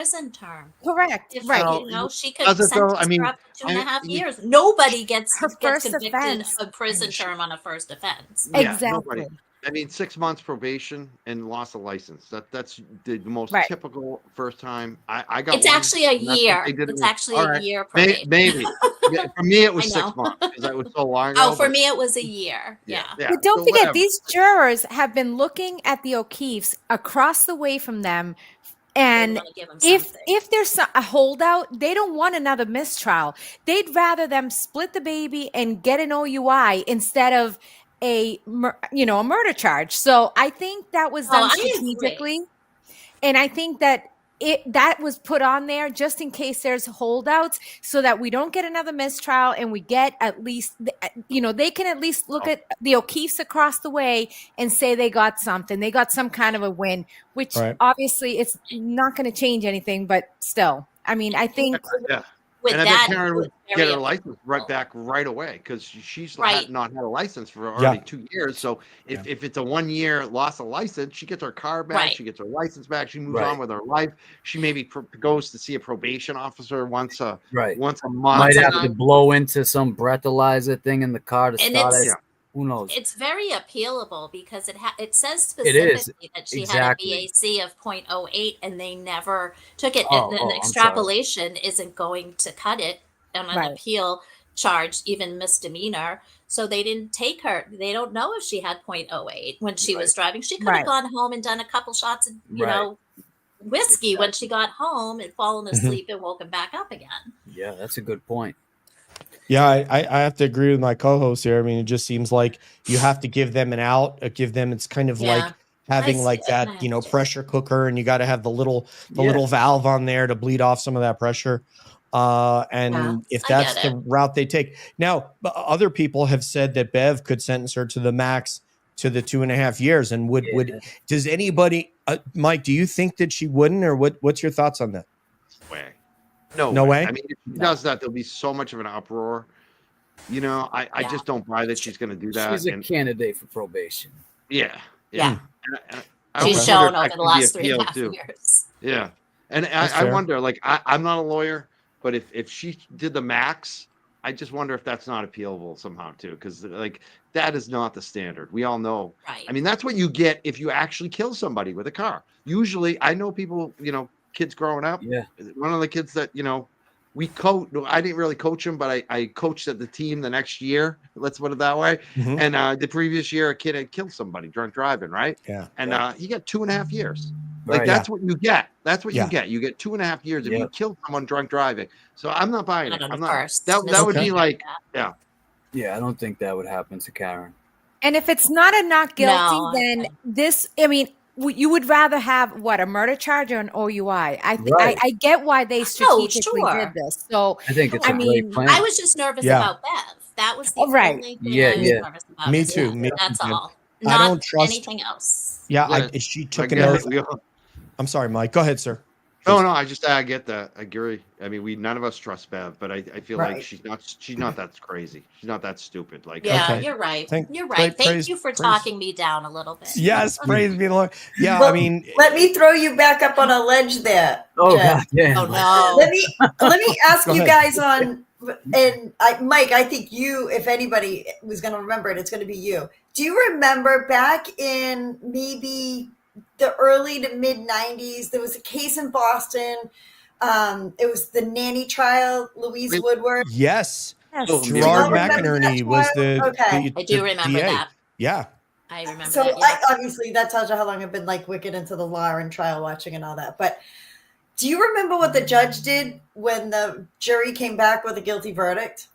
prison term. Correct. If, Right. she could Does it though? sentence I mean, her up to 2.5 I- years. Nobody gets Her first convicted offense. of prison term on a first offense. Yeah, Exactly. nobody. I mean, 6 months probation and loss of license. That's the most Right. typical first time. I got It's one, actually a and that's what year. they did It's to me. actually All a right. year probation. Maybe. Yeah, for me, it was I 6 know. months because that was so long ago. Oh, for me, it was a year. Yeah. But don't so forget, whatever. these jurors have been looking at the O'Keefes across the way from them. And wanna give 'em if something. there's a holdout, they don't want another mistrial. They'd rather them split the baby and get an OUI instead of a murder charge. So I think that was done I agree. strategically, and I think that that was put on there just in case there's holdouts, so that we don't get another mistrial and we get at least they can at least look at the O'Keefes across the way and say they got something. They got some kind of a win, which obviously it's not going to change anything, but still, I mean, I think With and I that, bet Karen would it's get very her license back right away because she's Right. not had a license for already 2 years. So if it's a 1 year loss of license, she gets her car back, Right. she gets her license back, she moves on with her life. She maybe goes to see a probation officer once a month. Might have to blow into some breathalyzer thing in the car to And start it's- it. Who knows? It's very appealable because it says It is. specifically that she Exactly. had a BAC of 0.08 and they never took it. Oh, and I'm an extrapolation isn't going to cut it on an appeal charge, even misdemeanor. So they didn't take her. They don't know if she had 0.08 when she was driving. She could have gone home and done a couple shots of, whiskey when she got home and fallen asleep and woken back up again. Yeah, that's a good point. Yeah, I have to agree with my co-host here. I mean, it just seems like you have to give them an out, it's kind of like having like that, pressure cooker, and you got to have the little valve on there to bleed off some of that pressure. And if that's the route they take. Now, other people have said that Bev could sentence her to the max to the 2.5 years. And does anybody, Mike, do you think that she wouldn't, or what's your thoughts on that? No way. I mean, if she does that, there'll be so much of an uproar. I just don't buy that she's going to do that. She's a candidate for probation. Yeah. She's shown over the last 3.5 years. Yeah. And I wonder, like, I'm not a lawyer, but if she did the max, I just wonder if that's not appealable somehow too, because like that is not the standard. We all know. Right. I mean, that's what you get if you actually kill somebody with a car. Usually, I know people, kids growing up. Yeah. One of the kids that, we coach. I didn't really coach him, but I coached at the team the next year. Let's put it that way. And the previous year, a kid had killed somebody drunk driving, right? Yeah. And he got 2.5 years. Like that's what you get. That's what you get. You get 2.5 years if you kill someone drunk driving. So I'm not buying it. I'm not. That would be like, Yeah, I don't think that would happen to Karen. And if it's not a not guilty, then you would rather have a murder charge or an OUI. I get why they strategically did this. So I think it's a great plan. I was just nervous about Bev. That was the only thing I was nervous about. Me too. That's all. I don't trust anything else. Yeah, she took an oath. I'm sorry, Mike. Go ahead, sir. No, I get that. I agree. I mean, none of us trust Bev, but I feel like she's not that crazy. She's not that stupid. Like, you're right. You're right. Thank you for talking me down a little bit. Yes, praise be the Lord. Yeah, well, I mean, let me throw you back up on a ledge there. Oh, God, yeah. Oh no. Let me ask you guys on. And Mike, I think you, if anybody was going to remember it, it's going to be you. Do you remember back in maybe the early to mid 90s, there was a case in Boston. It was the nanny trial, Louise Woodward. Yes. Gerard McInerney was I do remember DA. that. Yeah. I remember so that. Obviously that tells you how long I've been like wicked into the law and trial watching and all that. But do you remember what the judge did when the jury came back with a guilty verdict?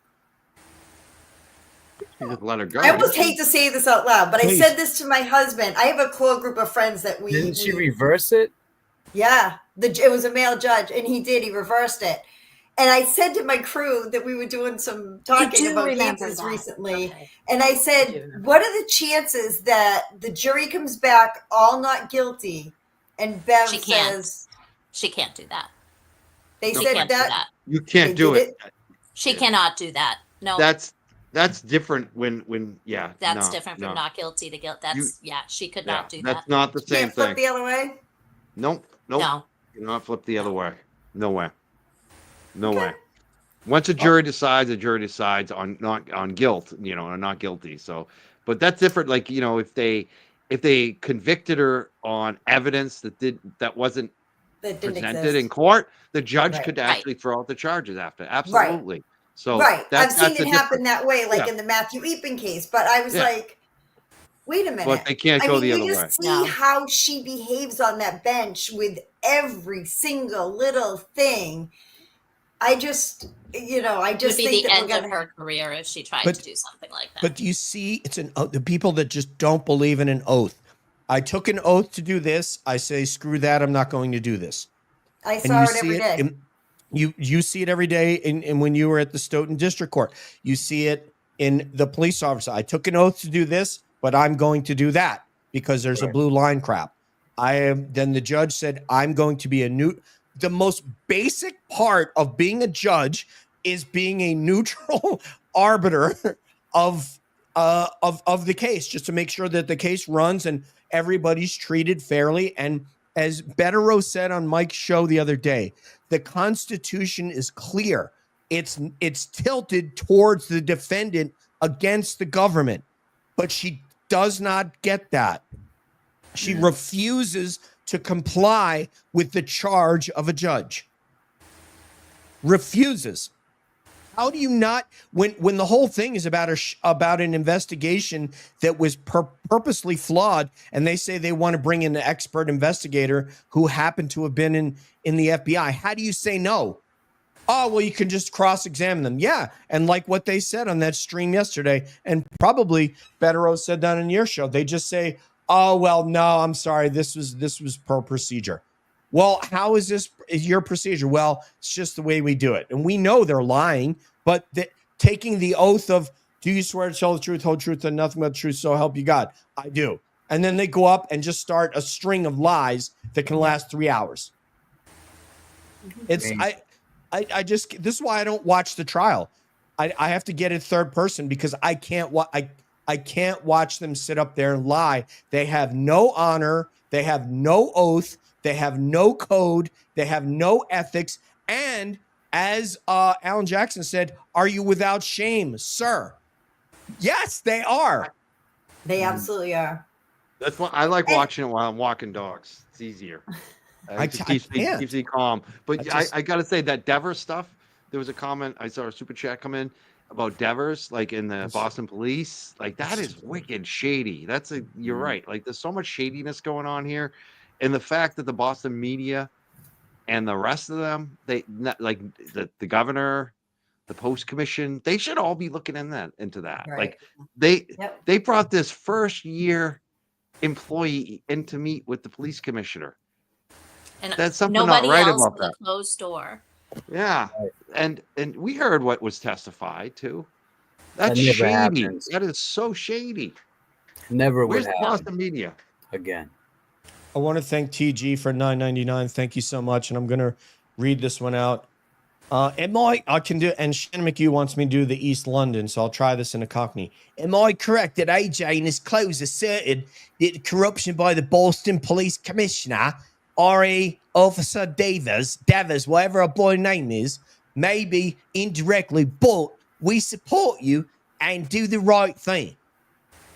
Just let her go. I almost hate to say this out loud, but I said this to my husband. I have a core group of friends that Didn't she reverse it? Yeah. It was a male judge, and he did. He reversed it. And I said to my crew that we were doing some talking about cases recently. Okay. And I said, what are the chances that the jury comes back all not guilty and Bev says... She can't do that. They said that. You can't do it. She cannot do that. No. That's different when That's different from not guilty to guilt. She could not do that. That's not the same thing. Flip the other way? Nope. No. You cannot flip the other way. No way. No way. Once a jury decides on not on guilt, or not guilty. So, but that's different. Like, if they convicted her on evidence that wasn't presented in court, the judge could actually throw out the charges after. Absolutely. So I've seen it happen that way, like in the Matthew Eapen case. But I was like, wait a minute. But they can't go the other way. You just see how she behaves on that bench with every single little thing. I just would be the end of her career if she tried to do something like that. But you see, it's the people that just don't believe in an oath. I took an oath to do this. I say, screw that. I'm not going to do this. I saw it every day. You see it every day. And when you were at the Stoughton District Court, you see it in the police officer. I took an oath to do this, but I'm going to do that because there's a blue line crap. Then the judge said, I'm going to be the most basic part of being a judge is being a neutral arbiter of the case, just to make sure that the case runs and everybody's treated fairly. And as Betterow said on Mike's show the other day, the Constitution is clear. It's tilted towards the defendant against the government, but she does not get that. She refuses to comply with the charge of a judge. Refuses. How do you not, when the whole thing is about an investigation that was purposely flawed, and they say they want to bring in an expert investigator who happened to have been in the FBI, how do you say no? Oh, well, you can just cross-examine them. Yeah, and like what they said on that stream yesterday, and probably Betterow said that on your show, they just say, oh, well, no, I'm sorry, this was per procedure. Well, how is this your procedure? Well, it's just the way we do it. And we know they're lying, but taking the oath of, do you swear to tell the truth, whole truth, and nothing but the truth, so help you God? I do. And then they go up and just start a string of lies that can last 3 hours. It's I just, this is why I don't watch the trial. I have to get it third person because I can't watch them sit up there and lie. They have no honor. They have no oath. They have no code. They have no ethics. And as Alan Jackson said, are you without shame, sir? Yes, they are. They absolutely are. That's why I like watching it while I'm walking dogs. It's easier. It keeps me calm. But I got to say that Devers stuff, there was a comment. I saw a super chat come in about Devers, like in the Boston police. Like, that is wicked shady. You're right. Like, there's so much shadiness going on here. And the fact that the Boston media and the rest of them, like the governor, the post commission, they should all be looking into that. Right. Like they brought this first year employee in to meet with the police commissioner. And that's something not right about that. Closed door. Yeah. And we heard what was testified to. That's shady. Happens. That is so shady. Never Where's would the Boston media? Again. I want to thank TG for $9.99. Thank you so much. And I'm going to read this one out. I can do, and Shannon McHugh wants me to do the East London, so I'll try this in a Cockney. Am I correct that AJ in his close asserted that the corruption by the Boston Police Commissioner, R.E. Officer Devers, whatever her boy name is, maybe indirectly, but we support you and do the right thing.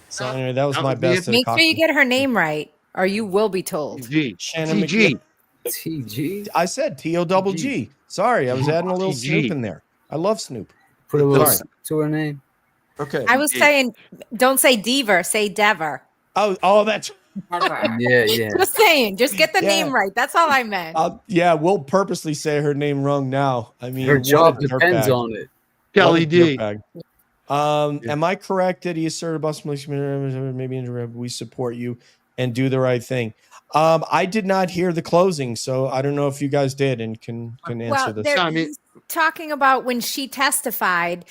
So anyway, that was my best. Make sure you get her name right, or you will be told. Shannon TG. TG. I said T-O-double-G. Sorry, I was adding a little Snoop in there. I love Snoop. Put a little to her name. Okay. I was saying, don't say Dever, say Dever. Oh, that's yeah. Just saying, just get the name right. That's all I meant. Yeah, we'll purposely say her name wrong now. I mean, her job depends on it. Kelly D. Am I correct that he asserted Boston Police Commissioner, maybe indirect, we support you and do the right thing? I did not hear the closing, so I don't know if you guys did and can answer this. He's talking about when she testified,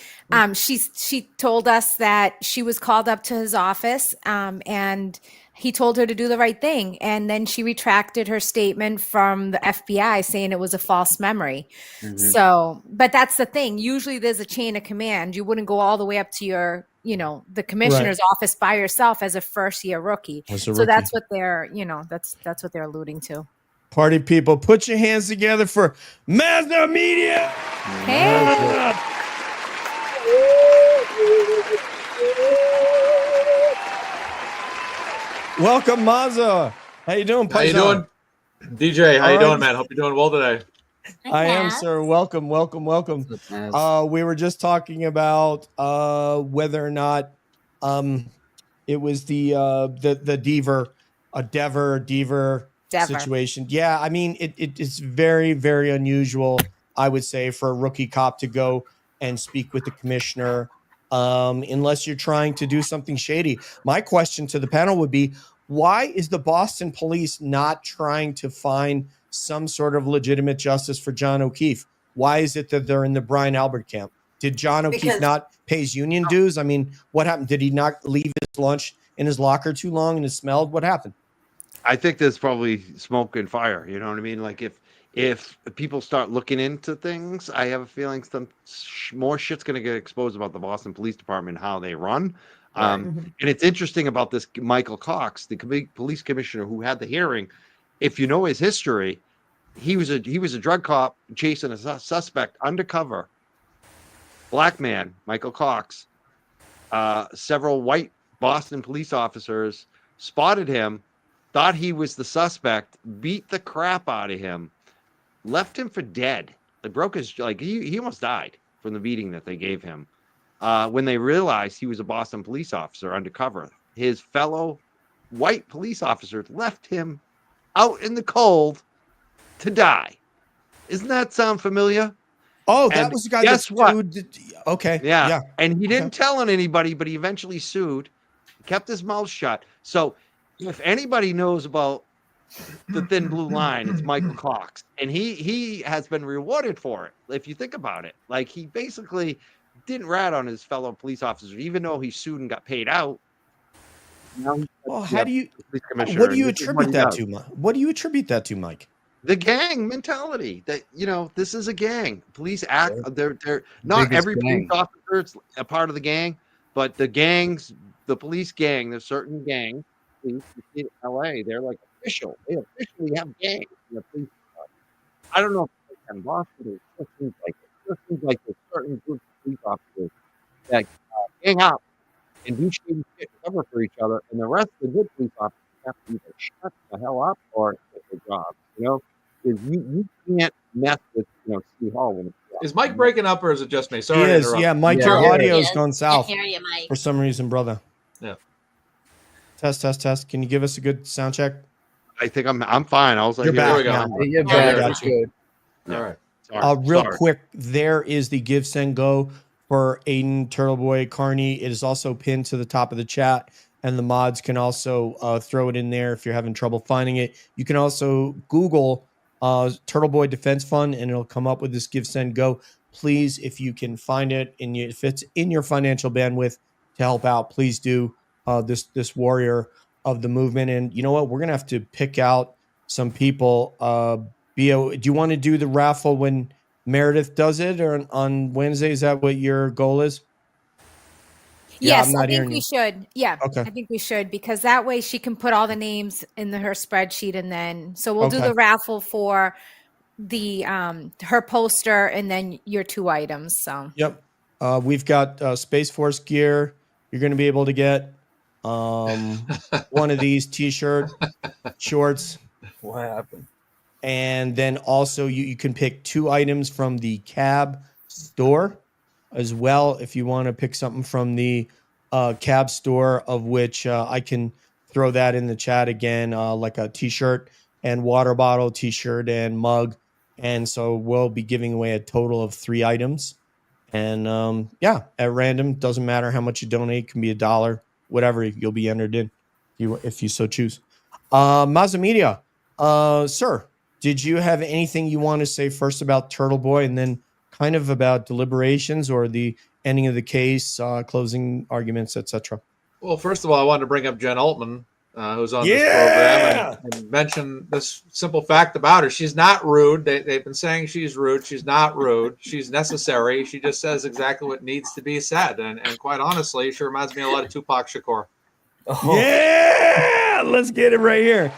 she told us that she was called up to his office, and he told her to do the right thing. And then she retracted her statement from the FBI saying it was a false memory. Mm-hmm. So, but that's the thing. Usually there's a chain of command. You wouldn't go all the way up to the commissioner's office by yourself as a first year rookie. So that's what they're, that's what they're alluding to. Party people, put your hands together for Mazda Media. Hey. Welcome, Mazda. How you doing, How you Paisan? doing, DJ? How All you right. doing, man? Hope you're doing well today. I am, sir. Welcome. We were just talking about whether or not it was the Dever situation. Yeah, I mean it is very, very unusual, I would say, for a rookie cop to go and speak with the commissioner unless you're trying to do something shady. My question to the panel would be, why is the Boston police not trying to find some sort of legitimate justice for John O'Keefe? Why is it that they're in the Brian Albert camp? Did John O'Keefe not pay his union dues? I mean, what happened? Did he not leave his lunch in his locker too long and it smelled? What happened? I think there's probably smoke and fire. You know what I mean? Like if people start looking into things, I have a feeling some more shit's going to get exposed about the Boston Police Department and how they run. And it's interesting about this Michael Cox, the police commissioner who had the hearing. If you know his history, he was a drug cop chasing a suspect undercover. Black man, Michael Cox. Several white Boston police officers spotted him, thought he was the suspect, beat the crap out of him, left him for dead. They broke his, he almost died from the beating that they gave him. When they realized he was a Boston police officer undercover, his fellow white police officers left him out in the cold to die. Doesn't that sound familiar? Oh, that was the guy that sued. Okay. Yeah. And he didn't tell on anybody, but he eventually sued, kept his mouth shut. So if anybody knows about the thin blue line, it's Michael Cox. And he has been rewarded for it. If you think about it, like he basically didn't rat on his fellow police officers, even though he sued and got paid out. Well, what do you attribute that to? What do you attribute that to, Mike? The gang mentality that, this is a gang. Police act, they're not every police officer is a part of the gang, but the police gang, there's certain gangs in LA, they're like official. They officially have gangs in the police department. I don't know if it's in Boston, it seems like there's certain groups of police officers that gang up and do shady shit and cover for each other, and the rest of the good police officers have to either shut the hell up or get their job. Because you can't mess with City Hall when is Mike breaking up or is it just me? Sorry, he is. Yeah, Mike, your audio's gone south. I hear you, Mike. For some reason, brother. Yeah. Test. Can you give us a good sound check? I think I'm fine. I was like, you're back now. You're back. Got you. All right. Real quick, there is the Give Send Go for Aiden Turtleboy Kearney. It is also pinned to the top of the chat, and the mods can also throw it in there if you're having trouble finding it. You can also Google Turtleboy Defense Fund, and it'll come up with this Give Send Go. Please, if you can find it, and if it's in your financial bandwidth to help out, please do. This warrior of the movement. And you know what? We're gonna have to pick out some people. Do you want to do the raffle when Meredith does it, or on Wednesday? Is that what your goal is? Yes, I think we should. Yeah, okay. I think we should, because that way she can put all the names in her spreadsheet, and then we'll do the raffle for the her poster and then your 2 items. So yep, we've got Space Force gear. You're going to be able to get one of these t-shirt shorts. What happened? And then also you can pick 2 items from the cab store as well, if you want to pick something from the cab store, of which I can throw that in the chat again, like a t-shirt and water bottle, t-shirt and mug. And so we'll be giving away a total of 3 items. And at random, doesn't matter how much you donate, can be $1, whatever, you'll be entered in if you so choose. Mazda Media, sir, did you have anything you want to say first about Turtle Boy, and then kind of about deliberations or the ending of the case, closing arguments, etc.? Well, first of all, I wanted to bring up Jen Altman, who's on this program, and mention this simple fact about her. She's not rude. They've been saying she's rude. She's not rude. She's necessary. She just says exactly what needs to be said. And quite honestly, she reminds me a lot of Tupac Shakur. Oh. Yeah, let's get it right here.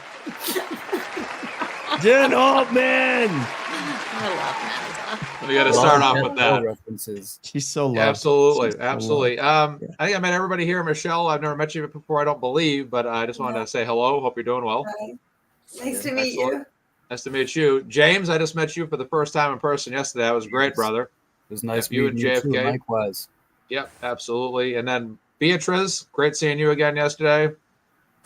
Jen Altman. I love Amanda. We got to start off with that. References. She's so loved. Absolutely, She's so absolutely. loved. I think I met everybody here. Michelle, I've never met you before, I don't believe, but I just wanted to say hello. Hope you're doing well. Hi. Nice to meet you. Nice to meet you. James, I just met you for the first time in person yesterday. That was great, brother. It was nice you and meeting you too, JFK. likewise. Yep, absolutely. And then Beatrice, great seeing you again yesterday.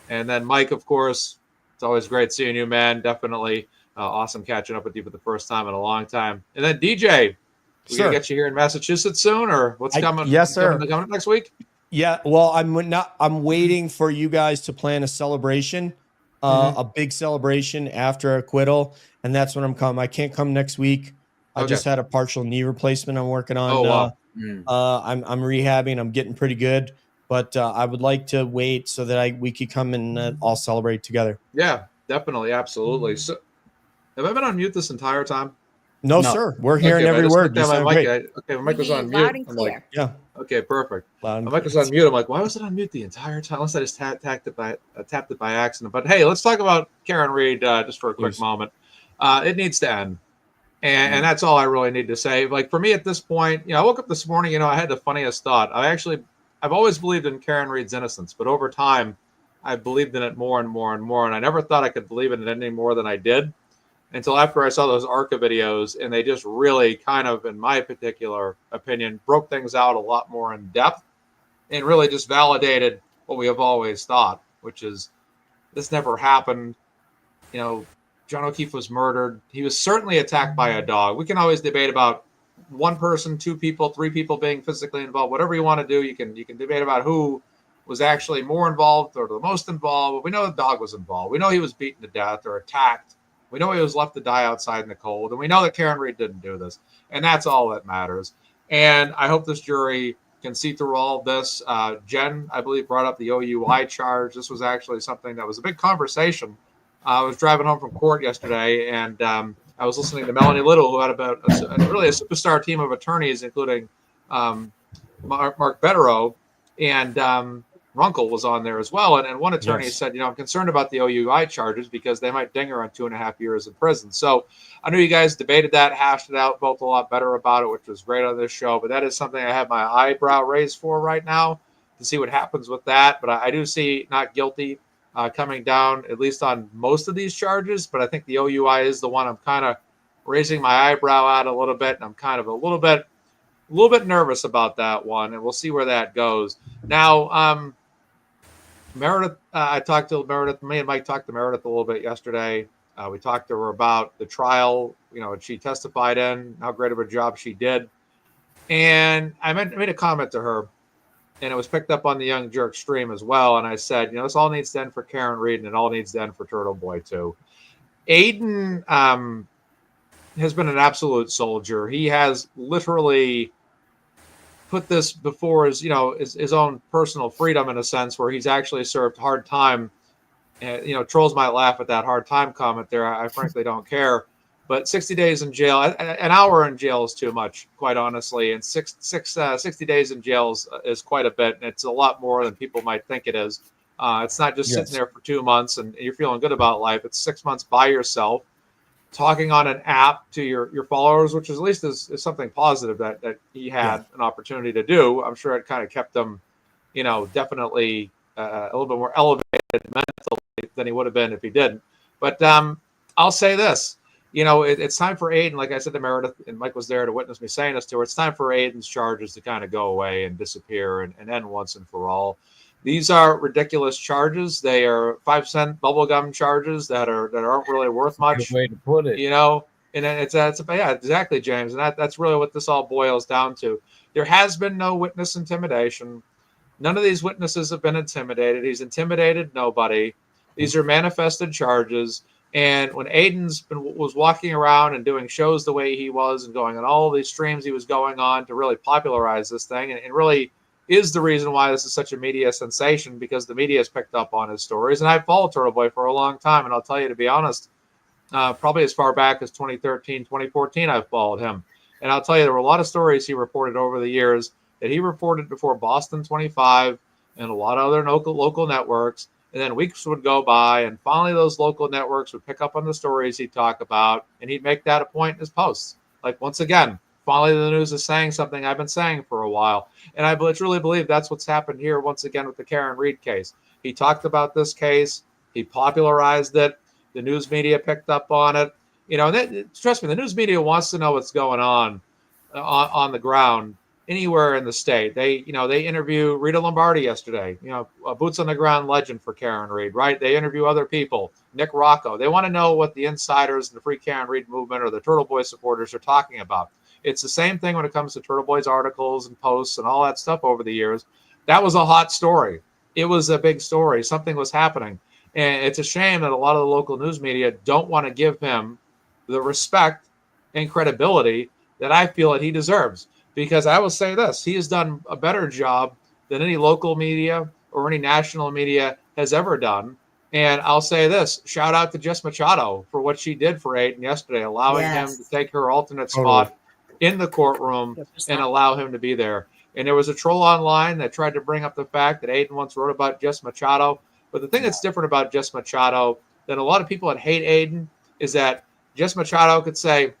And then Mike, of course, it's always great seeing you, man. Definitely awesome catching up with you for the first time in a long time. And then DJ, we're gonna get you here in Massachusetts soon, or what's coming? Yes, sir. Coming next week? Yeah. Well, I'm waiting for you guys to plan a celebration, a big celebration after acquittal, and that's when I'm coming. I can't come next week. I just had a partial knee replacement I'm working on. Oh, wow. I'm rehabbing. I'm getting pretty good, but I would like to wait so that we could come and all celebrate together. Yeah, definitely, absolutely. So, have I been on mute this entire time? No, sir. We're hearing every word. My mic was on mute. Loud and clear. Like, yeah. Okay, perfect. My mic was on mute. I'm like, why was it on mute the entire time? Unless I just tapped it by accident. But hey, let's talk about Karen Read just for a quick moment. It needs to end. And that's all I really need to say. Like for me at this point, I woke up this morning, I had the funniest thought. I've always believed in Karen Read's innocence, but over time, I believed in it more and more and more. And I never thought I could believe in it any more than I did until after I saw those ARCA videos. And they just really kind of, in my particular opinion, broke things out a lot more in depth and really just validated what we have always thought, which is this never happened. John O'Keefe was murdered. He was certainly attacked by a dog. We can always debate about one person, two people, three people being physically involved. Whatever you want to do, you can debate about who was actually more involved or the most involved. But we know the dog was involved. We know he was beaten to death or attacked. We know he was left to die outside in the cold. And we know that Karen Read didn't do this. And that's all that matters. And I hope this jury can see through all of this. Jen, I believe, brought up the OUI charge. This was actually something that was a big conversation. I was driving home from court yesterday, and I was listening to Melanie Little, who had about really a superstar team of attorneys, including Mark Betterow, and Runkle was on there as well. And one attorney said, I'm concerned about the OUI charges because they might ding her on 2.5 years in prison. So I know you guys debated that, hashed it out, both a lot better about it, which was great on this show. But that is something I have my eyebrow raised for right now to see what happens with that. But I do see not guilty coming down, at least on most of these charges. But I think the OUI is the one I'm kind of raising my eyebrow at a little bit. And I'm kind of a little bit nervous about that one. And we'll see where that goes. Now, Meredith, I talked to Meredith. Me and Mike talked to Meredith a little bit yesterday. We talked to her about the trial, she testified in, how great of a job she did. And I made a comment to her, and it was picked up on the Young Jerk stream as well. And I said, this all needs to end for Karen Read, and it all needs to end for Turtle Boy too. Aiden has been an absolute soldier. He has literally put this before his own personal freedom, in a sense, where he's actually served hard time. Trolls might laugh at that hard time comment there. I frankly don't care. But 60 days in jail, an hour in jail is too much, quite honestly. And 60 days in jail is quite a bit. And it's a lot more than people might think it is. It's not just sitting there for 2 months and you're feeling good about life. It's 6 months by yourself, talking on an app to your followers, which is at least is something positive that he had an opportunity to do. I'm sure it kind of kept him, definitely a little bit more elevated mentally than he would have been if he didn't. But I'll say this. It's time for Aiden, like I said to Meredith, and Mike was there to witness me saying this to her, it's time for Aiden's charges to kind of go away and disappear and end once and for all. These are ridiculous charges. They are 5-cent bubblegum charges that aren't really worth much. Good way to put it. And it's exactly, James. And that's really what this all boils down to. There has been no witness intimidation. None of these witnesses have been intimidated. He's intimidated nobody. These are manifested charges. And when was walking around and doing shows the way he was and going on all these streams he was going on to really popularize this thing and really is the reason why this is such a media sensation, because the media has picked up on his stories. And I've followed Turtle Boy for a long time. And I'll tell you, to be honest, probably as far back as 2013, 2014, I've followed him. And I'll tell you, there were a lot of stories he reported over the years that he reported before Boston 25 and a lot of other local networks. And then weeks would go by, and finally those local networks would pick up on the stories he'd talk about, and he'd make that a point in his posts. Like, once again, finally the news is saying something I've been saying for a while. And I truly believe that's what's happened here once again with the Karen Read case. He talked about this case. He popularized it. The news media picked up on it. And trust me, the news media wants to know what's going on the ground anywhere in the state. They interview Rita Lombardi yesterday, a boots on the ground legend for Karen Read, right? They interview other people, Nick Rocco. They want to know what the insiders in the Free Karen Read movement or the Turtle Boy supporters are talking about. It's the same thing when it comes to Turtle Boy's articles and posts and all that stuff over the years. That was a hot story. It was a big story. Something was happening. And it's a shame that a lot of the local news media don't want to give him the respect and credibility that I feel that he deserves. Because I will say this, he has done a better job than any local media or any national media has ever done. And I'll say this, shout out to Jess Machado for what she did for Aiden yesterday, allowing him to take her alternate spot in the courtroom and allow him to be there. And there was a troll online that tried to bring up the fact that Aiden once wrote about Jess Machado. But the thing that's different about Jess Machado than a lot of people that hate Aiden is that Jess Machado could say,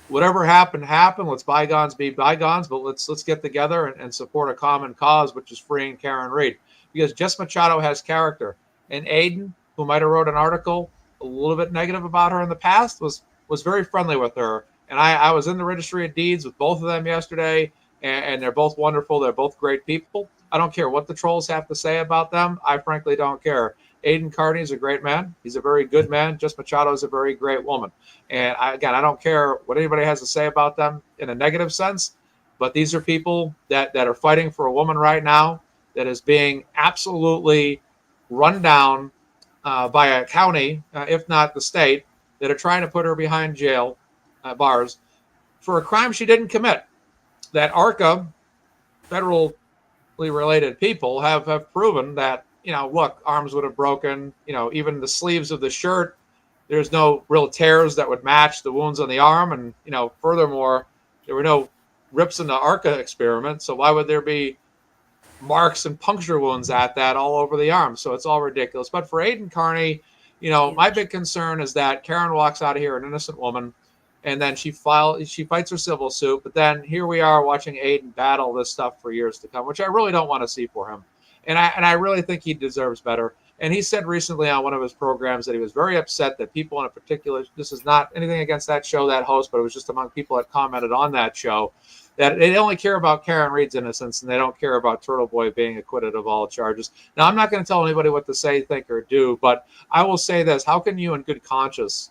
whatever happened, let's bygones be bygones, but let's get together and support a common cause, which is freeing Karen Read. Because Jess Machado has character. And Aiden, who might have wrote an article a little bit negative about her in the past, was very friendly with her. And I was in the Registry of Deeds with both of them yesterday, and they're both wonderful. They're both great people. I don't care what the trolls have to say about them. I frankly don't care. Aiden Kearney is a great man. He's a very good man. Jess Machado is a very great woman. And I don't care what anybody has to say about them in a negative sense, but these are people that are fighting for a woman right now that is being absolutely run down by a county, if not the state, that are trying to put her behind jail bars for a crime she didn't commit. That ARCA, federally related people, have proven that, look, arms would have broken, even the sleeves of the shirt, there's no real tears that would match the wounds on the arm. And, furthermore, there were no rips in the ARCA experiment. So why would there be marks and puncture wounds at that all over the arm? So it's all ridiculous. But for Aiden Kearney, my big concern is that Karen walks out of here, an innocent woman, and then she fights her civil suit. But then here we are watching Aiden battle this stuff for years to come, which I really don't want to see for him. And I really think he deserves better. And he said recently on one of his programs that he was very upset that people in a particular, this is not anything against that show, that host, but it was just among people that commented on that show, that they only care about Karen Read's innocence and they don't care about Turtle Boy being acquitted of all charges. Now, I'm not going to tell anybody what to say, think, or do, but I will say this. How can you in good conscience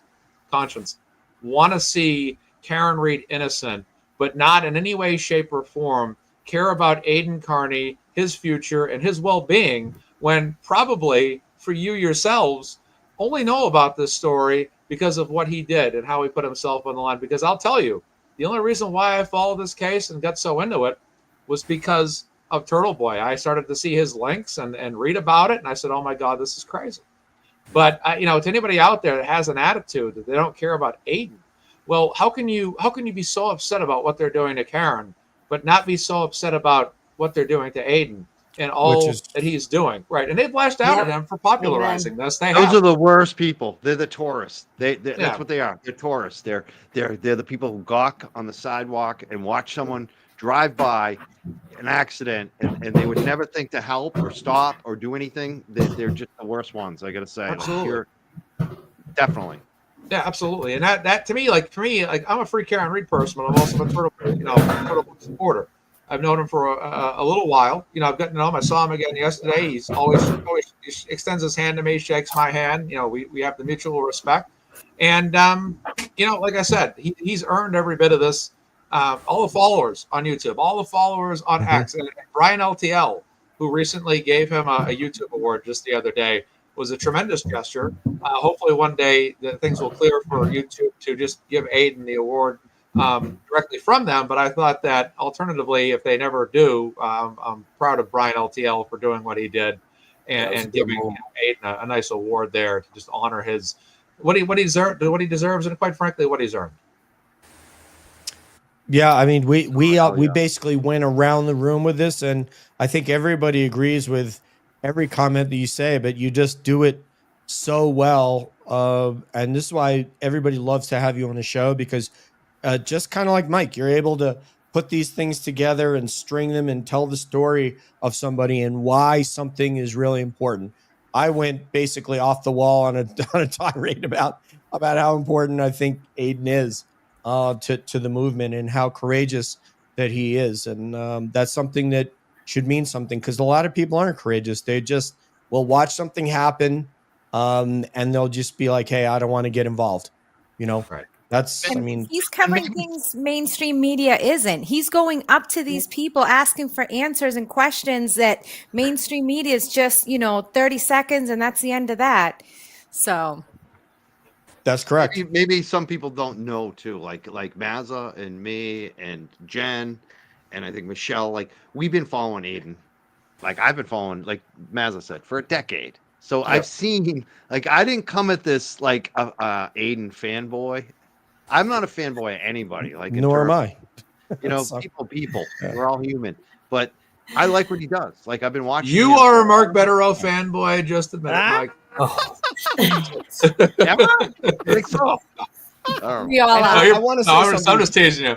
want to see Karen Read innocent, but not in any way, shape, or form care about Aiden Kearney, his future, and his well-being, when probably for you yourselves only know about this story because of what he did and how he put himself on the line? Because I'll tell you, the only reason why I followed this case and got so into it was because of Turtle Boy. I started to see his links and read about it, and I said, oh my God, this is crazy. But to anybody out there that has an attitude that they don't care about Aiden, well, how can you be so upset about what they're doing to Karen, but not be so upset about what they're doing to Aiden and all that he's doing? Right. And they've lashed out at him for popularizing this. Those are the worst people. They're the tourists. That's what they are. They're tourists. They're the people who gawk on the sidewalk and watch someone drive by an accident and they would never think to help or stop or do anything. They're just the worst ones, I gotta say. Absolutely. Definitely. Yeah, absolutely. And that to me, I'm a free Karen Read person, but I'm also a Turtle supporter. I've known him for a little while. I've gotten to know him. I saw him again yesterday. He's always he extends his hand to me, shakes my hand. We have the mutual respect. And, like I said, he's earned every bit of this. All the followers on YouTube, all the followers on X, and Brian LTL, who recently gave him a YouTube award just the other day, was a tremendous gesture. Hopefully one day things will clear for YouTube to just give Aiden the award directly from them. But I thought that alternatively, if they never do, I'm proud of Brian LTL for doing what he did and giving Aiden a nice award there to just honor his what he deserves, and quite frankly, what he's earned. Yeah, I mean, we basically went around the room with this, and I think everybody agrees with every comment that you say, but you just do it so well. And this is why everybody loves to have you on the show, because just kind of like Mike, you're able to put these things together and string them and tell the story of somebody and why something is really important. I went basically off the wall on a on a tirade about how important I think Aiden is to the movement and how courageous that he is, and that's something that should mean something, because a lot of people aren't courageous. They just will watch something happen, and they'll just be like, "Hey, I don't want to get involved," you know. Right. That's, I mean, he's covering things mainstream media isn't. He's going up to these people asking for answers and questions that mainstream media is just, 30 seconds and that's the end of that. So that's correct. Maybe some people don't know too, like Mazza and me and Jen, and I think Michelle. Like, we've been following Aiden. Like, I've been following, like Mazza said, for a decade. So I've seen, like, I didn't come at this like a Aiden fanboy. I'm not a fanboy of anybody. Like, nor am I. So, people. We're all human. But I like what he does. Like, I've been watching. You are a Mark Betterow fanboy. Just admit it, Mike. Think so? we all are. I want to say something. I'm just teasing you.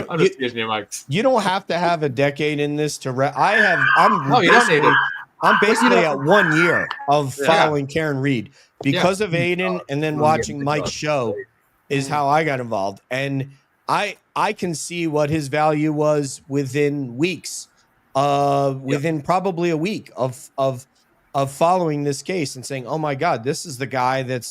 I'm just teasing you, Mike. You don't have to have a decade in this to. I'm No, you don't need it. I'm basically at 1 year of following Karen Reed because of Aiden, and then watching Mike's show is how I got involved. And I can see what his value was within weeks, within probably a week of following this case and saying, "Oh my God, this is the guy that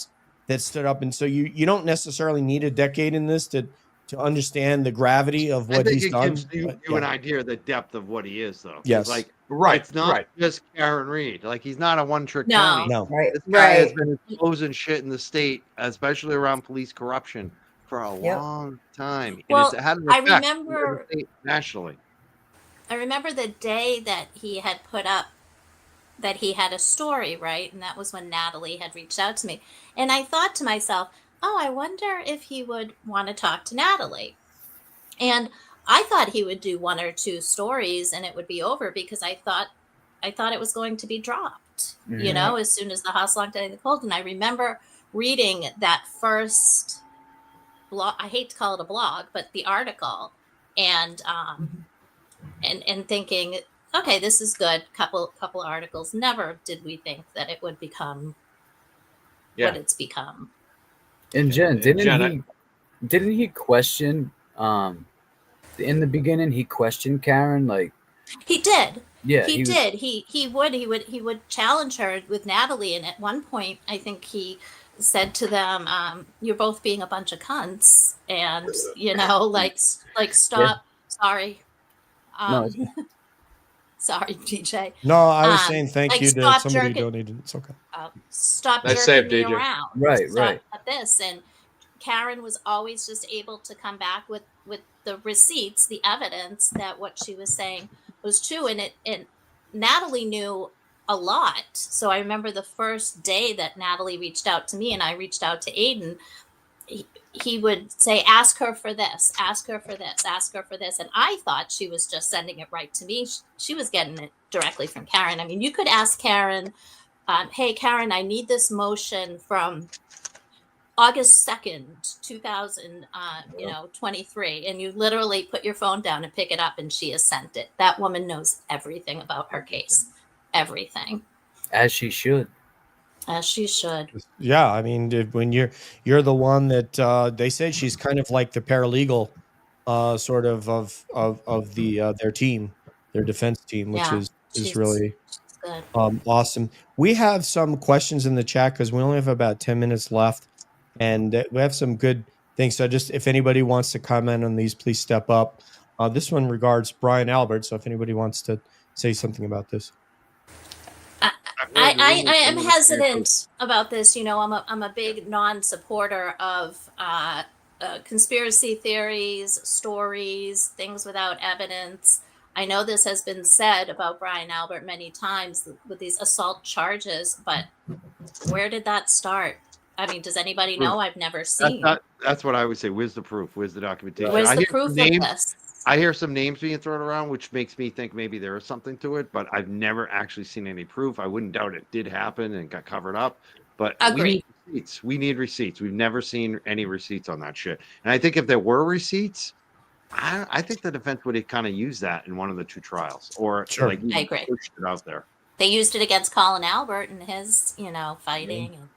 stood up." And so you don't necessarily need a decade in this to understand the gravity of what he's done. Gives you an idea of the depth of what he is, though. Yes. Like, right. It's not just Karen Reed. Like, he's not a one-trick No. pony. No. Right. This guy has been exposing shit in the state, especially around police corruption, for a long time. Well, and it's had an I effect remember- in the state nationally. I remember the day that he had put up that he had a story, right? And that was when Natalie had reached out to me. And I thought to myself, oh, I wonder if he would want to talk to Natalie. And I thought he would do 1 or 2 stories and it would be over, because I thought it was going to be dropped, as soon as the house locked down in the cold. And I remember reading that first blog. I hate to call it a blog, but the article, and thinking, okay, this is good. Couple articles. Never did we think that it would become what it's become. And Jen, didn't he question in the beginning? He questioned Karen, like he did. Yeah, he did. He would challenge her with Natalie, and at one point, I think he said to them, "You're both being a bunch of cunts," and like stop. Sorry. No. Sorry, DJ. No, I was saying thank like, you to somebody who donated. It's okay. Stop Nice jerking save, me DJ. around. Right, Stop right. at this. And Karen was always just able to come back with the receipts, the evidence that what she was saying was true. And Natalie knew a lot. So I remember the first day that Natalie reached out to me and I reached out to Aiden, he would say, ask her for this, ask her for this, ask her for this. And I thought she was just sending it right to me. She was getting it directly from Karen. I mean, you could ask Karen, hey, Karen, I need this motion from August 2nd, 2023. And you literally put your phone down and pick it up and she has sent it. That woman knows everything about her case. Everything. As she should. As she should. Yeah, I mean, when you're the one that they say she's kind of like the paralegal, sort of the their team, their defense team, which is really good. Awesome. We have some questions in the chat because we only have about 10 minutes left, and we have some good things. So just if anybody wants to comment on these, please step up. This one regards Brian Albert. So if anybody wants to say something about this. I am hesitant about this. I'm a big non-supporter of conspiracy theories, stories, things without evidence. I know this has been said about Brian Albert many times with these assault charges, but where did that start? I mean, does anybody know? I've never seen. That's what I would say. Where's the proof? Where's the documentation? Where's the proof of this? I hear some names being thrown around, which makes me think maybe there is something to it, but I've never actually seen any proof. I wouldn't doubt it did happen and got covered up, but we need receipts. We need receipts. We've never seen any receipts on that shit. And I think if there were receipts, I think the defense would have kind of used that in one of the two trials, or like I agree. Pushed it out there. They used it against Colin Albert and his, fighting. And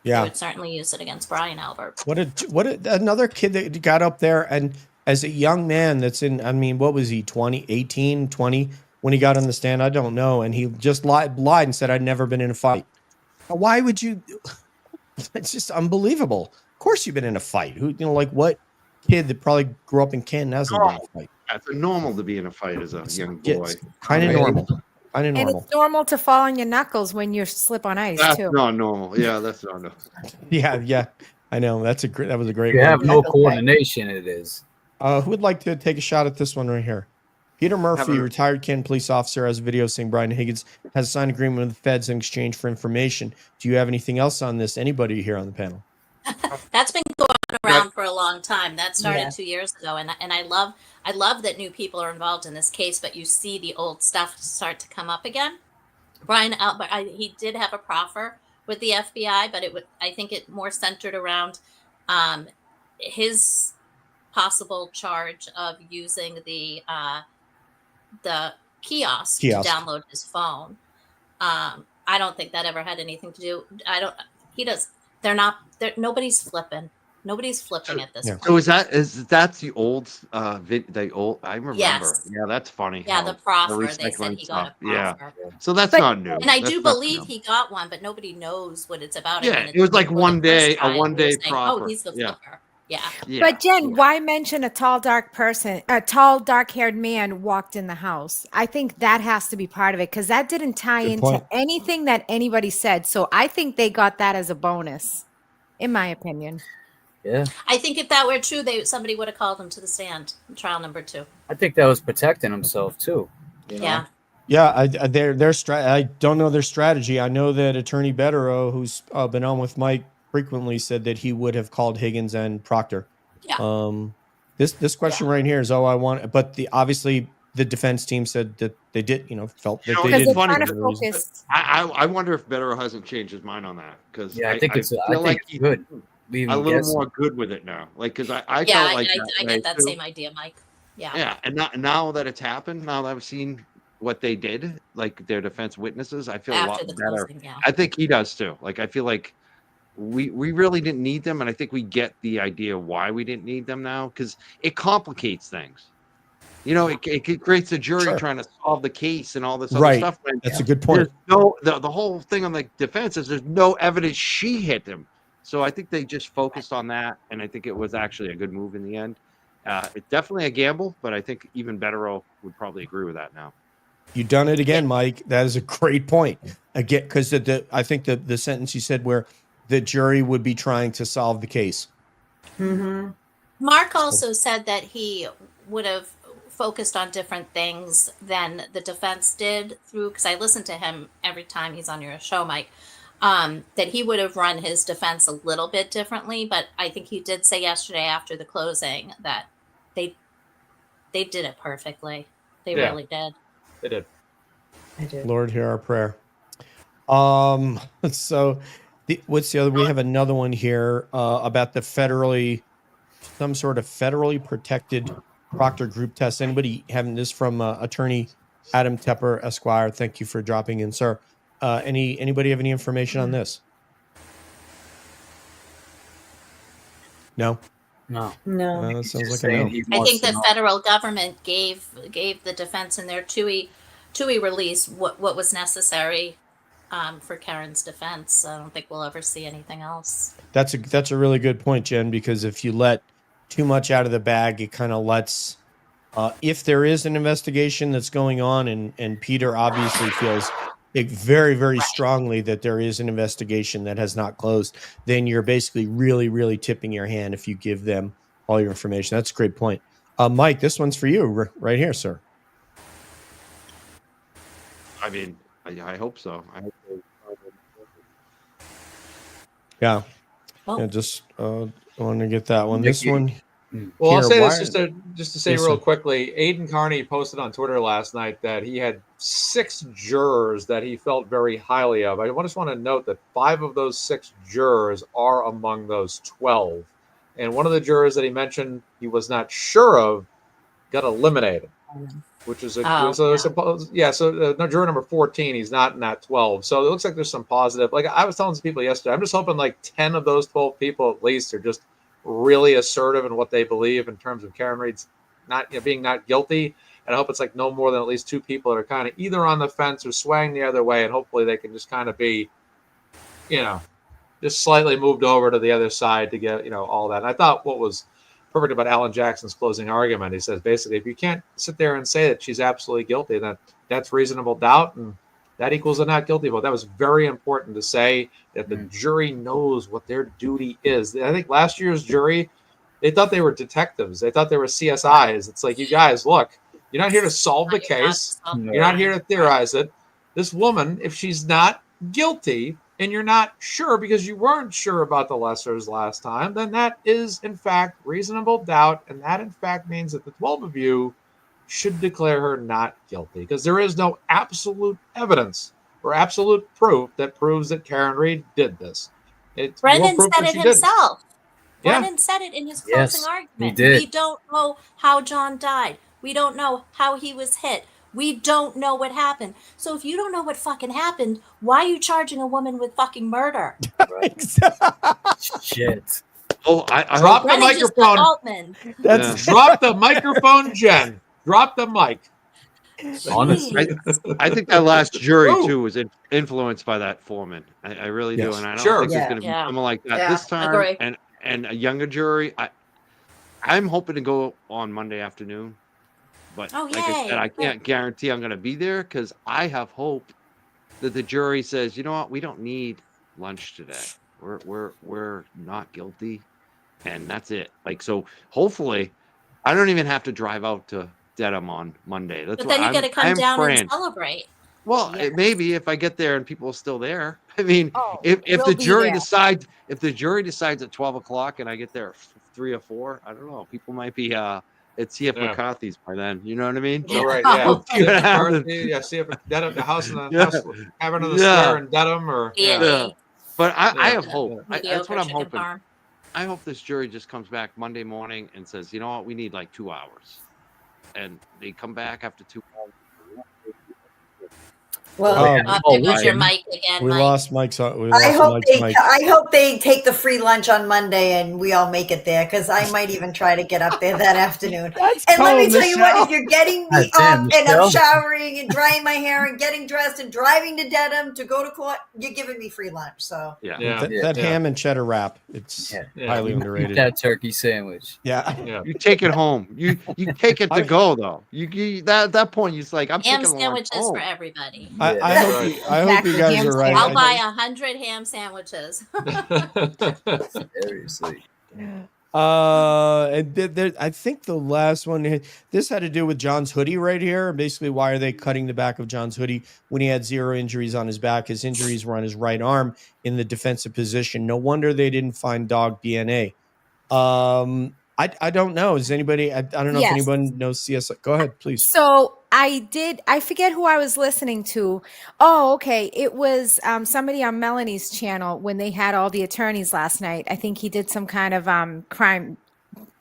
they would certainly use it against Brian Albert. Another kid that got up there, and as a young man that's in, I mean, what was he, 18, 20 when he got on the stand? I don't know. And he just lied and said, I'd never been in a fight. Why would you? It's just unbelievable. Of course you've been in a fight. What kid that probably grew up in Canton hasn't been in a fight? It's normal to be in a fight as a young boy. Kind of normal. And it's normal to fall on your knuckles when you slip on ice, that's too. Not normal. Yeah, that's not normal. Yeah. I know. That was a great You one. have no coordination, it is. Who would like to take a shot at this one right here? Peter Murphy, retired Canton police officer, has a video saying Brian Higgins has a signed agreement with the feds in exchange for information. Do you have anything else on this? Anybody here on the panel? That's been going around for a long time. That started 2 years ago, and I love that new people are involved in this case. But you see the old stuff start to come up again. Brian Albert, he did have a proffer with the FBI, but I think it more centered around his possible charge of using the kiosk to download his phone. I don't think that ever had anything to do. Nobody's flipping. Nobody's flipping at this point. So that's the old I remember. Yes. Yeah, that's funny. Yeah, the proffer. They said he got a proffer. Yeah. So that's not new. And I do believe he got one, but nobody knows what it's about. Yeah, it was like a one day proffer. Oh, he's the flipper. Yeah. But Jen, why mention a tall, dark-haired man walked in the house? I think that has to be part of it, because that didn't tie into anything that anybody said. So I think they got that as a bonus, in my opinion. Yeah. I think if that were true, somebody would have called him to the stand in trial number 2. I think that was protecting himself too. Yeah. Yeah, I don't know their strategy. I know that Attorney Betterow, who's been on with Mike frequently, said that he would have called Higgins and Proctor. Yeah. This question right here is but obviously the defense team said that they did, felt that they did. I wonder if Betterow hasn't changed his mind on that, because I think it's good. A little more good with it now, because I felt like I get that same idea, Mike. Yeah. And now that it's happened, now that I've seen what they did, like their defense witnesses, I feel a lot better. I think he does too. Like, I feel like we really didn't need them, and I think we get the idea why we didn't need them now, because it complicates things. It creates a jury trying to solve the case and all this other stuff. That's a good point. The whole thing on the defense is there's no evidence she hit him. So I think they just focused on that, and I think it was actually a good move in the end. It's definitely a gamble, but I think even Betterow would probably agree with that now. You've done it again, Mike. That is a great point. Again, because I think the sentence you said where the jury would be trying to solve the case. Mm-hmm. Mark also said that he would have focused on different things than the defense did because I listen to him every time he's on your show, Mike. That he would have run his defense a little bit differently, but I think he did say yesterday after the closing that they did it perfectly. They really did. They did. I did. Lord, hear our prayer. So what's the other? We have another one here about some sort of federally protected Proctor group test. Anybody having this from Attorney Adam Tepper, Esquire? Thank you for dropping in, sir. Anybody have any information on this? No. Sounds like a no. I think the federal government gave the defense in their TUI release what was necessary for Karen's defense. I don't think we'll ever see anything else. That's a really good point, Jen, because if you let too much out of the bag, it kind of lets. If there is an investigation that's going on, and Peter obviously feels very, very strongly that there is an investigation that has not closed, then you're basically really, really tipping your hand if you give them all your information. That's a great point. Mike, this one's for you right here, sir. I mean, I hope so. Yeah. Yeah, just want to get that one. This Nikki. one. Well, I'll Here, say why- this just to say Yes, real sir. quickly. Aiden Kearney posted on Twitter last night that he had 6 jurors that he felt very highly of. I just want to note that 5 of those 6 jurors are among those 12. And one of the jurors that he mentioned he was not sure of got eliminated, which is no, juror number 14, he's not in that 12. So it looks like there's some positive. Like I was telling some people yesterday, I'm just hoping like 10 of those 12 people at least are just really assertive in what they believe in terms of Karen Reed's being not guilty. And I hope it's like no more than at least 2 people that are kind of either on the fence or swaying the other way. And hopefully they can just kind of be, just slightly moved over to the other side to get, all that. And I thought what was perfect about Alan Jackson's closing argument, he says basically, if you can't sit there and say that she's absolutely guilty, that's reasonable doubt, and that equals a not guilty vote. That was very important to say, that the jury knows what their duty is. I think last year's jury, they thought they were detectives. They thought they were CSIs. It's like, you guys, look, you're not here to solve the case. You're not here to theorize it. This woman, if she's not guilty and you're not sure because you weren't sure about the lessers last time, then that is, in fact, reasonable doubt. And that, in fact, means that the 12 of you should declare her not guilty, because there is no absolute evidence or absolute proof that proves that Karen Reed did this. Brennan said it himself. Yeah. Brennan said it in his closing argument. He did. We don't know how John died. We don't know how he was hit. We don't know what happened. So if you don't know what fucking happened, why are you charging a woman with fucking murder? Shit. Oh, I drop the microphone. Drop the microphone, Jen. Drop the mic. Honestly, I think that last jury too was influenced by that foreman. I really do, and I don't think there's going to be someone like that this time. And a younger jury. I'm hoping to go on Monday afternoon, but like I said, I can't guarantee I'm going to be there, because I have hope that the jury says, you know what, we don't need lunch today. We're not guilty, and that's it. Like, so hopefully, I don't even have to drive out to Dedham on Monday. That's but then you got to come down and celebrate. Well, maybe if I get there and people are still there. I mean, if the jury decides at 12 o'clock and I get there at 3 or 4, I don't know. People might be at CF McCarthy's by then. You know what I mean? So, right. Yeah. CF Dedham, the house in the Tavern of the Square in Dedham, or But I have hope. That's what I'm hoping. Farm. I hope this jury just comes back Monday morning and says, you know what, we need like 2 hours, and they come back after 2 hours. Well, lose your mic again. We Mike. lost Mike's. I hope they take the free lunch on Monday and we all make it there, because I might even try to get up there that afternoon. Let me tell you what, if you're getting me up and I'm showering and drying my hair and getting dressed and driving to Dedham to go to court, you're giving me free lunch. So that ham and cheddar wrap, it's highly underrated. That turkey sandwich. You take it home. You take it to go though. You at that point, it's like, I'm ham taking sandwiches for everybody. I hope you guys are right. I'll buy 100 ham sandwiches. Seriously. I think the last one, this had to do with John's hoodie right here. Basically, why are they cutting the back of John's hoodie when he had 0 injuries on his back? His injuries were on his right arm in the defensive position. No wonder they didn't find dog DNA. I don't know. Is anybody? I don't know if anyone knows CSI. Go ahead, please. So I forget who I was listening to. Oh, okay. It was somebody on Melanie's channel when they had all the attorneys last night. I think he did some kind of crime.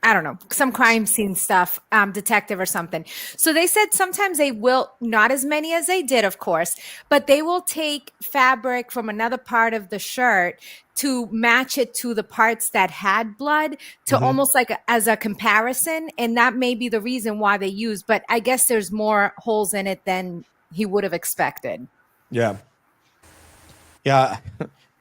I don't know, some crime scene stuff, detective or something. So they said sometimes they will, not as many as they did, of course, but they will take fabric from another part of the shirt to match it to the parts that had blood, to almost like as a comparison. And that may be the reason why they use, but I guess there's more holes in it than he would have expected. Yeah. I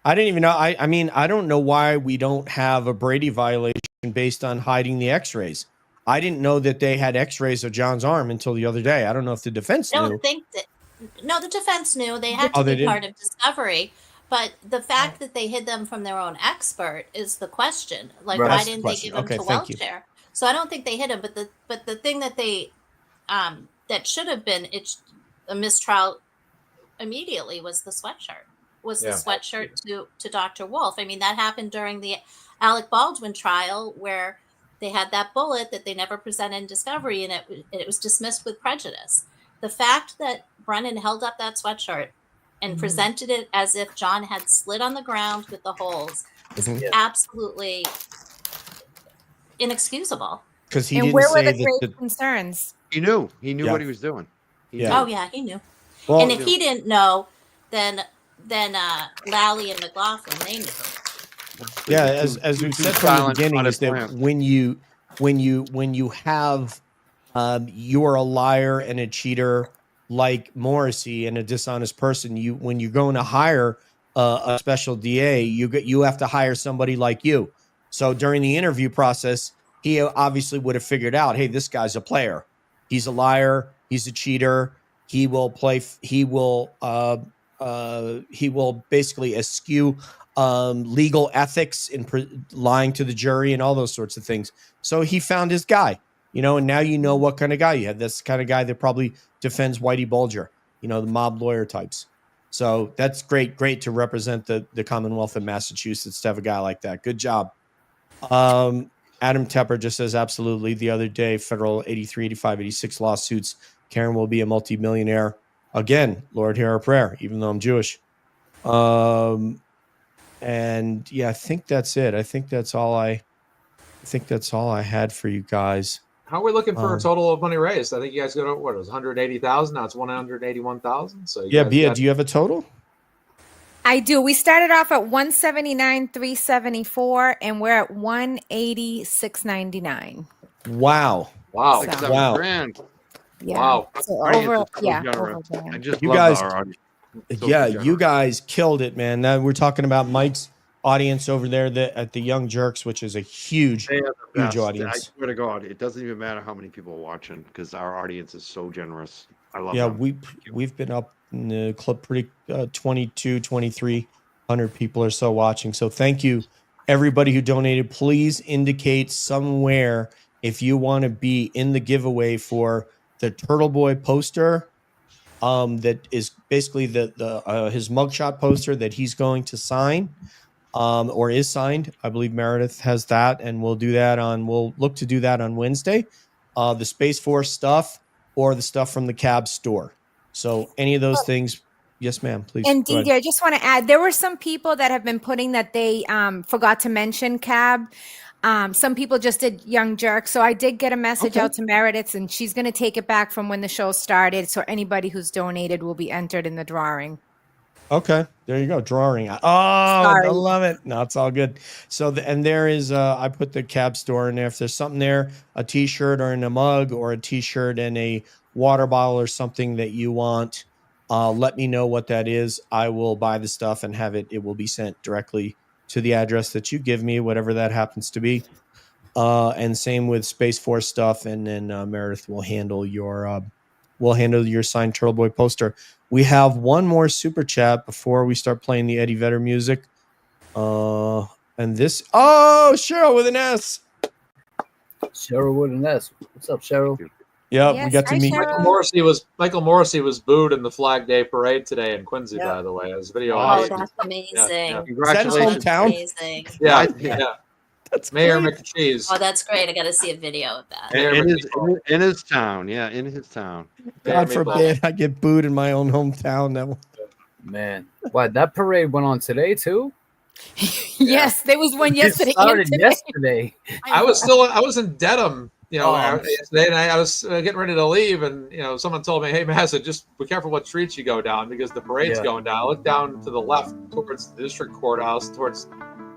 didn't even know. I mean, I don't know why we don't have a Brady violation based on hiding the x-rays. I didn't know that they had x-rays of John's arm until the other day. I don't know if the defense knew. The defense knew. They had to be part of discovery. But the fact that they hid them from their own expert is the question. Like, why didn't they give them to Welcher? So I don't think they hid them. But the thing that they that should have been a mistrial immediately was the sweatshirt. was the sweatshirt to Dr. Wolf. I mean, that happened during the Alec Baldwin trial where they had that bullet that they never presented in discovery, and it was dismissed with prejudice. The fact that Brennan held up that sweatshirt and presented it as if John had slid on the ground with the holes is absolutely inexcusable. Because he and didn't where were say the grave concerns? He knew what he was doing. Oh yeah, he knew. Well, and if he didn't know, then Lally and McLaughlin, they knew. Yeah, as we've said from the beginning, is that when you have you're a liar and a cheater like Morrissey and a dishonest person, when you're going to hire a special DA, you have to hire somebody like you. So during the interview process, he obviously would have figured out, hey, this guy's a player. He's a liar. He's a cheater. He will play. He will basically eschew legal ethics in lying to the jury and all those sorts of things. So he found his guy, and now you know what kind of guy you had. That's the kind of guy that probably defends Whitey Bulger, the mob lawyer types. So that's great to represent the Commonwealth of Massachusetts to have a guy like that. Good job. Adam Tepper just says, absolutely. The other day, federal 83, 85, 86 lawsuits. Karen will be a multimillionaire. Again, Lord, hear our prayer, even though I'm Jewish. And yeah, I think that's it. I think that's all I had for you guys. How are we looking for a total of money raised? I think you guys got what it was 180,000. Now it's 181,000. So Bia, do you have a total? I do. We started off at 179,374, and we're at 180,699. Wow! Wow! So, Wow! Grand. Yeah. Wow! So over I just you love guys. Our audience. You guys killed it, man. Now we're talking about Mike's audience over there at the Young Jerks, which is a huge audience. I swear to God, it doesn't even matter how many people are watching because our audience is so generous. I love them. We've been up in the club pretty 2,300 people or so watching. So thank you, everybody who donated. Please indicate somewhere if you want to be in the giveaway for the Turtle Boy poster. That is basically his mugshot poster that he's going to sign, or is signed. I believe Meredith has that, and we'll look to do that on Wednesday. The Space Force stuff or the stuff from the cab store. So any of those things. Yes, ma'am, please. And DJ, I just want to add, there were some people that have been putting that they forgot to mention cab. Some people just did Young Jerk. So I did get a message out to Meredith, and she's going to take it back from when the show started. So anybody who's donated will be entered in the drawing. Okay, there you go. Drawing. Oh, sorry. I love it. No, it's all good. So, and there is, I put the cab store in there. If there's something there, a t-shirt or in a mug or a t-shirt and a water bottle or something that you want, let me know what that is. I will buy the stuff and have it. It will be sent directly to the address that you give me, whatever that happens to be. And same with Space Force stuff. And then Meredith will handle your signed Turtle Boy poster. We have one more super chat before we start playing the Eddie Vedder music. And this, Cheryl with an S. Cheryl with an S. What's up, Cheryl? Yeah, yes, we got to meet. Michael Morrissey was booed in the Flag Day parade today in Quincy. Yeah. By the way, his video. Oh, that's amazing! Yeah. Congratulations! Is that his hometown? Yeah. That's Mayor great. McCheese. Oh, that's great! I got to see a video of that. In his town, in his town. God forbid I get booed in my own hometown. Man, what, that parade went on today too? Yes, there was one yesterday. It started yesterday. I was in Dedham, yesterday, and I was getting ready to leave, and someone told me, "Hey, Massa, just be careful what streets you go down because the parade's going down." I looked down to the left towards the district courthouse, towards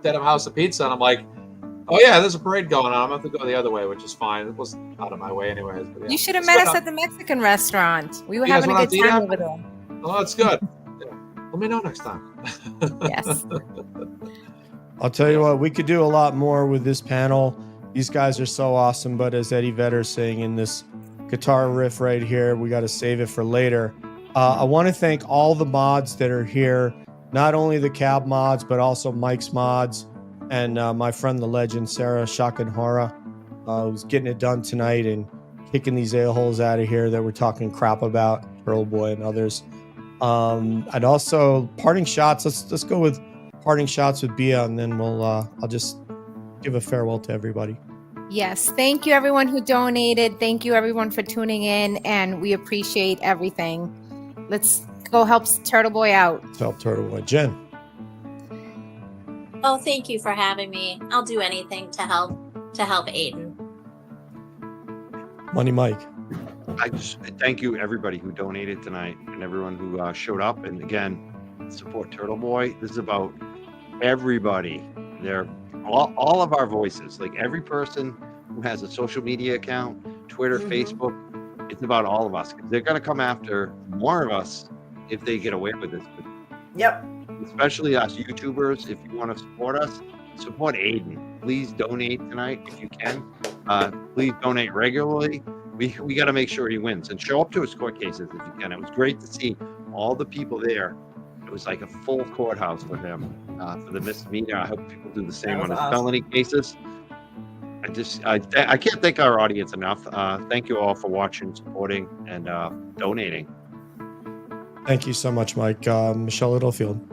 Dedham House of Pizza, and I'm like, "Oh yeah, there's a parade going on. I'm gonna have to go the other way," which is fine. It was out of my way anyways. But, you should have met us at the Mexican restaurant. We were having a good time over there. Oh, that's good. Let me know next time. Yes. I'll tell you what, we could do a lot more with this panel. These guys are so awesome, but as Eddie Vedder's saying in this guitar riff right here, we got to save it for later. I want to thank all the mods that are here, not only the cab mods, but also Mike's mods and my friend, the legend, Sarah Shakanhara, who's getting it done tonight and kicking these a-holes out of here that we're talking crap about, Pearl Boy and others. And also parting shots. Let's go with parting shots with Bia, and then I'll just give a farewell to everybody. Yes. Thank you, everyone who donated. Thank you, everyone, for tuning in, and we appreciate everything. Let's go help Turtle Boy out. Let's help Turtle Boy. Jen. Oh, thank you for having me. I'll do anything to help Aiden. Money Mike. I just thank you everybody who donated tonight and everyone who showed up. And again, support Turtle Boy. This is about everybody. They're all of our voices. Like every person who has a social media account, Twitter, Facebook. It's about all of us. They're going to come after more of us if they get away with this. Yep. Especially us YouTubers. If you want to support us, support Aiden. Please donate tonight if you can. Please donate regularly. We got to make sure he wins and show up to his court cases if you can. It was great to see all the people there. It was like a full courthouse for him for the misdemeanor. I hope people do the same on his felony cases. I can't thank our audience enough. Thank you all for watching, supporting, and donating. Thank you so much, Mike. Michelle Littlefield.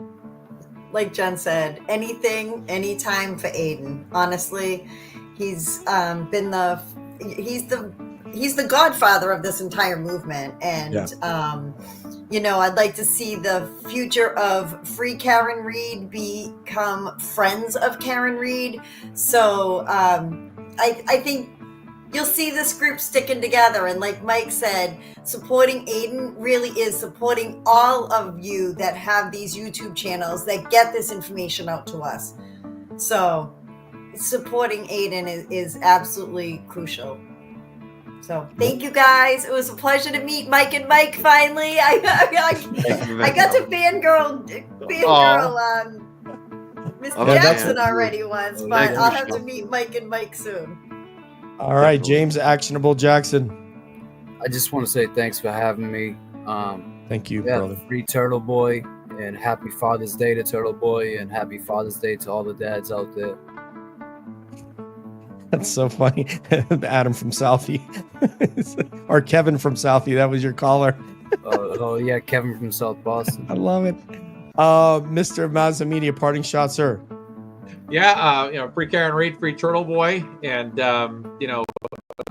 Like Jen said, anything, anytime for Aiden. Honestly, he's been he's the godfather of this entire movement, and I'd like to see the future of Free Karen Reed become Friends of Karen Reed. So I think you'll see this group sticking together, and like Mike said, supporting Aiden really is supporting all of you that have these YouTube channels that get this information out to us. So supporting Aiden is absolutely crucial. So thank you guys. It was a pleasure to meet Mike and Mike finally. I got to fangirl Mr. Jackson already once, but I'll have to meet Mike and Mike soon. All right, James Actionable Jackson. I just want to say thanks for having me. Thank you, brother. Free Turtle Boy, and happy Father's Day to Turtle Boy, and happy Father's Day to all the dads out there. That's so funny. Adam from Southie. Or Kevin from Southie. That was your caller. Oh, yeah, Kevin from South Boston. I love it. Mr. Mazda Media, parting shot, sir. Yeah, Free Karen Reed, Free Turtle Boy, and, a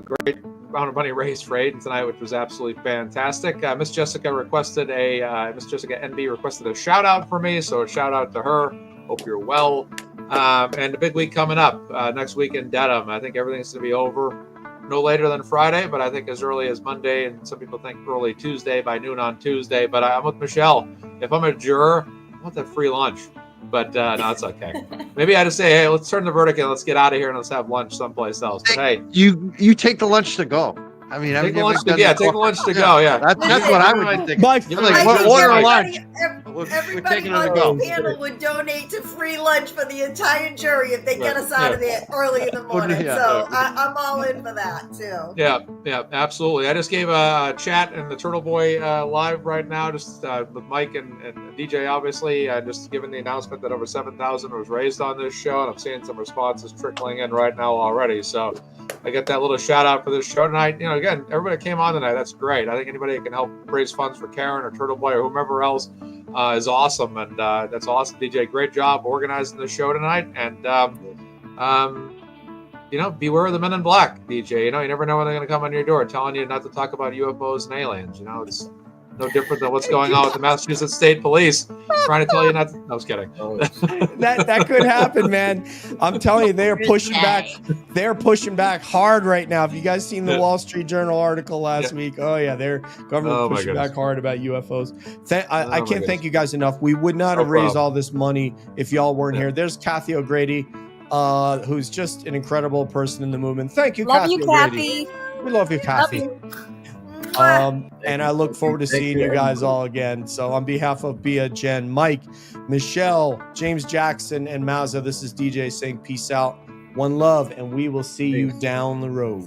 great round of money raised for Aiden tonight, which was absolutely fantastic. Miss Jessica NB requested a shout out for me, so a shout out to her. Hope you're well. And a big week coming up next week in Dedham. I think everything's going to be over no later than Friday, but I think as early as Monday, and some people think early Tuesday by noon on Tuesday. But I'm with Michelle. If I'm a juror, I want that free lunch. But no, it's okay. Maybe I just say, hey, let's turn the verdict and let's get out of here and let's have lunch someplace else. But hey, you take the lunch to go. I mean, take the lunch to go. Yeah, that's what I would think. You're like, order lunch. Everybody on this panel would donate to free lunch for the entire jury if they get us out of there early in the morning. So I'm all in for that too. Yeah, absolutely. I just gave a chat in the Turtle Boy live right now, just with Mike and DJ, obviously, just giving the announcement that over 7,000 was raised on this show, and I'm seeing some responses trickling in right now already. So I get that little shout out for this show tonight. Again, everybody that came on tonight, that's great. I think anybody that can help raise funds for Karen or Turtle Boy or whomever else is awesome, and that's awesome. DJ, great job organizing the show tonight, and beware of the men in black, DJ. You never know when they're going to come on your door telling you not to talk about UFOs and aliens. It's no different than what's going on with the Massachusetts State Police trying to tell you not to. No, I was kidding. That could happen, man. I'm telling you, they're pushing back. They're pushing back hard right now. Have you guys seen the Wall Street Journal article last week? Oh yeah, their government pushing back hard about UFOs. I can't thank you guys enough. We would not have raised all this money if y'all weren't here. There's Kathy O'Grady, who's just an incredible person in the movement. Thank you, Kathy. Kathy. We love you, Kathy. And I look forward to seeing you guys all again. So on behalf of Bia, Jen, Mike, Michelle, James Jackson, and Mazza, this is DJ saying peace out, one love, and we will see you down the road.